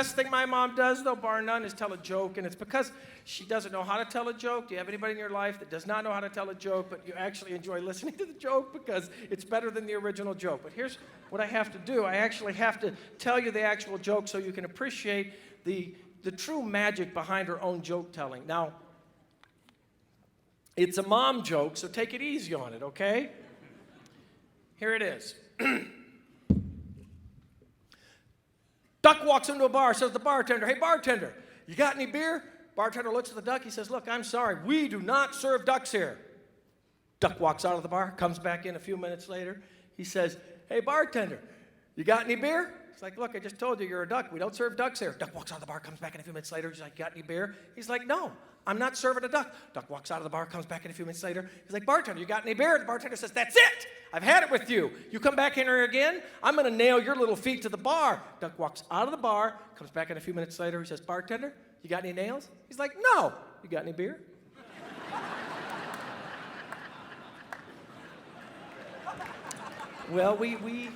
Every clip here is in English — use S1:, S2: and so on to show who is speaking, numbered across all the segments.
S1: best thing my mom does, though, bar none, is tell a joke, and it's because she doesn't know how to tell a joke. Do you have anybody in your life that does not know how to tell a joke, but you actually enjoy listening to the joke because it's better than the original joke? But here's what I have to do. I actually have to tell you the actual joke so you can appreciate the true magic behind her own joke telling. Now, it's a mom joke, so take it easy on it, okay? Here it is. Duck walks into a bar, says to the bartender, "Hey, bartender, you got any beer?" Bartender looks at the duck. He says, "Look, I'm sorry. We do not serve ducks here." Duck walks out of the bar, comes back in a few minutes later. He says, "Hey, bartender, you got any beer?" It's like, "Look, I just told you you're a duck. We don't serve ducks here." Duck walks out of the bar, comes back in a few minutes later. He's like, "Got any beer?" He's like, "No, I'm not serving a duck." Duck walks out of the bar, comes back in a few minutes later. He's like, "Bartender, you got any beer?" The bartender says, "That's it. I've had it with you. You come back in here again, I'm going to nail your little feet to the bar." Duck walks out of the bar, comes back in a few minutes later. He says, "Bartender, you got any nails?" He's like, "No." "You got any beer?" Well, we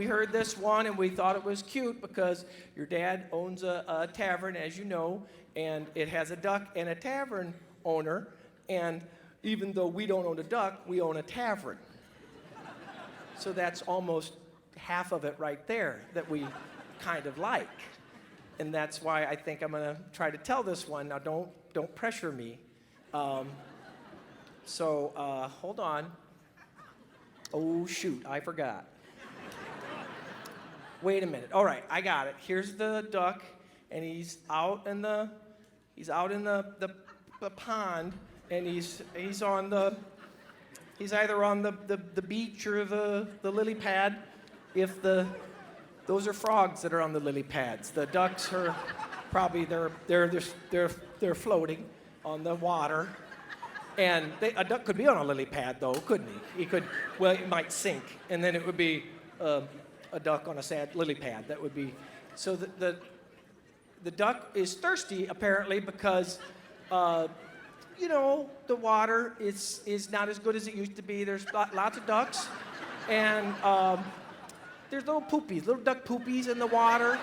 S1: heard this one and we thought it was cute because your dad owns a tavern, as you know, and it has a duck and a tavern owner, and even though we don't own a duck, we own a tavern. So that's almost half of it right there that we kind of like. And that's why I think I'm going to try to tell this one. Now, don't pressure me. Hold on. Oh, shoot, I forgot. Wait a minute. All right, I got it. Here's the duck, and he's out in the pond, and he's either on the beach or the lily pad. Those are frogs that are on the lily pads. The ducks are probably they're floating on the water. And a duck could be on a lily pad, though, couldn't he? It might sink, and then it would be a duck on a sad lily pad. That would be, so the duck is thirsty, apparently, because, the water is not as good as it used to be. There's lots of ducks, and there's little duck poopies in the water,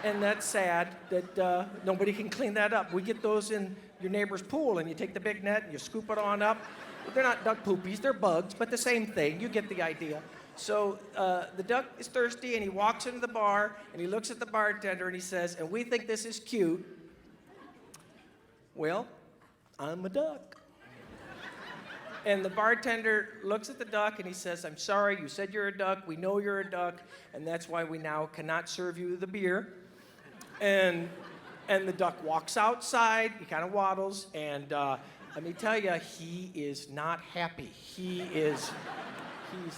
S1: and that's sad that nobody can clean that up. We get those in your neighbor's pool, and you take the big net and you scoop it on up. They're not duck poopies, they're bugs, but the same thing. You get the idea. So the duck is thirsty, and he walks into the bar, and he looks at the bartender, and he says, "And we think this is cute." "Well, I'm a duck." And the bartender looks at the duck, and he says, "I'm sorry, you said you're a duck. We know you're a duck, and that's why we now cannot serve you the beer." And the duck walks outside. He kind of waddles, and let me tell you, he is not happy. He's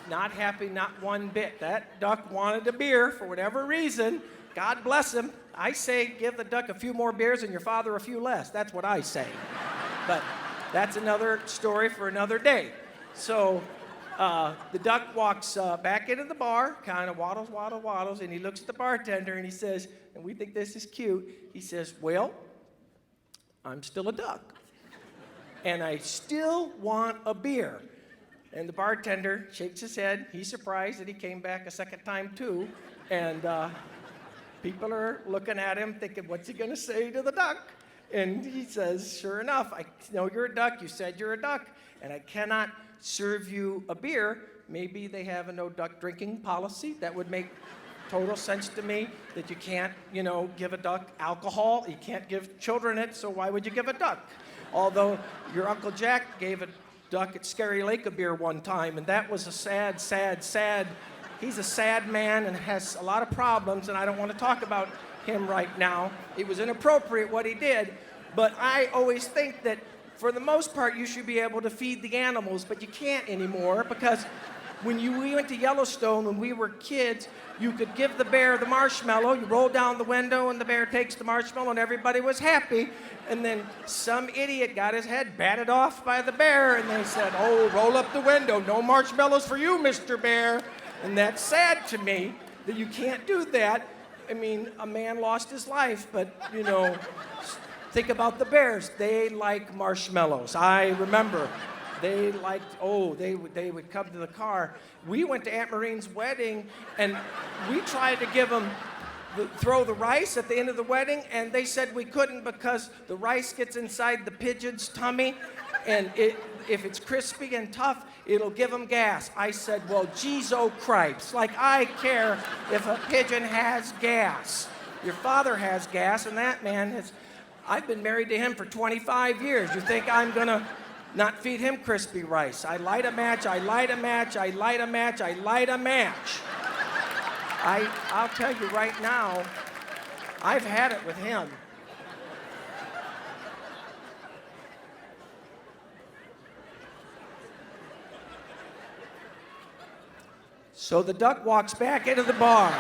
S1: not happy, not one bit. That duck wanted a beer for whatever reason. God bless him. I say give the duck a few more beers and your father a few less. That's what I say. But that's another story for another day. So the duck walks back into the bar, kind of waddles, and he looks at the bartender, and he says, "And we think this is cute." He says, "Well, I'm still a duck, and I still want a beer." And the bartender shakes his head. He's surprised that he came back a second time, too. And people are looking at him thinking, what's he going to say to the duck? And he says, "Sure enough, I know you're a duck. You said you're a duck, and I cannot serve you a beer." Maybe they have a no duck drinking policy. That would make total sense to me, that you can't, give a duck alcohol. You can't give children it, so why would you give a duck? Although your Uncle Jack gave a duck at Scary Lake a beer one time, and that was a sad, he's a sad man and has a lot of problems, and I don't want to talk about him right now. It was inappropriate what he did, but I always think that for the most part you should be able to feed the animals, but you can't anymore, because when we went to Yellowstone when we were kids, you could give the bear the marshmallow, you roll down the window and the bear takes the marshmallow and everybody was happy. And then some idiot got his head batted off by the bear, and they said, "Oh, roll up the window, no marshmallows for you, Mr. Bear." And that's sad to me that you can't do that. I mean, a man lost his life, but, think about the bears. They like marshmallows. I remember. They liked, they would come to the car. We went to Aunt Marine's wedding, and we tried to give them throw the rice at the end of the wedding, and they said we couldn't because the rice gets inside the pigeon's tummy, and if it's crispy and tough, it'll give them gas. I said, well, geez, oh cripes, like I care if a pigeon has gas. Your father has gas, and that man has, I've been married to him for 25 years. You think I'm gonna not feed him crispy rice? I light a match, I light a match, I light a match, I light a match. I'll tell you right now, I've had it with him. So the duck walks back into the bar.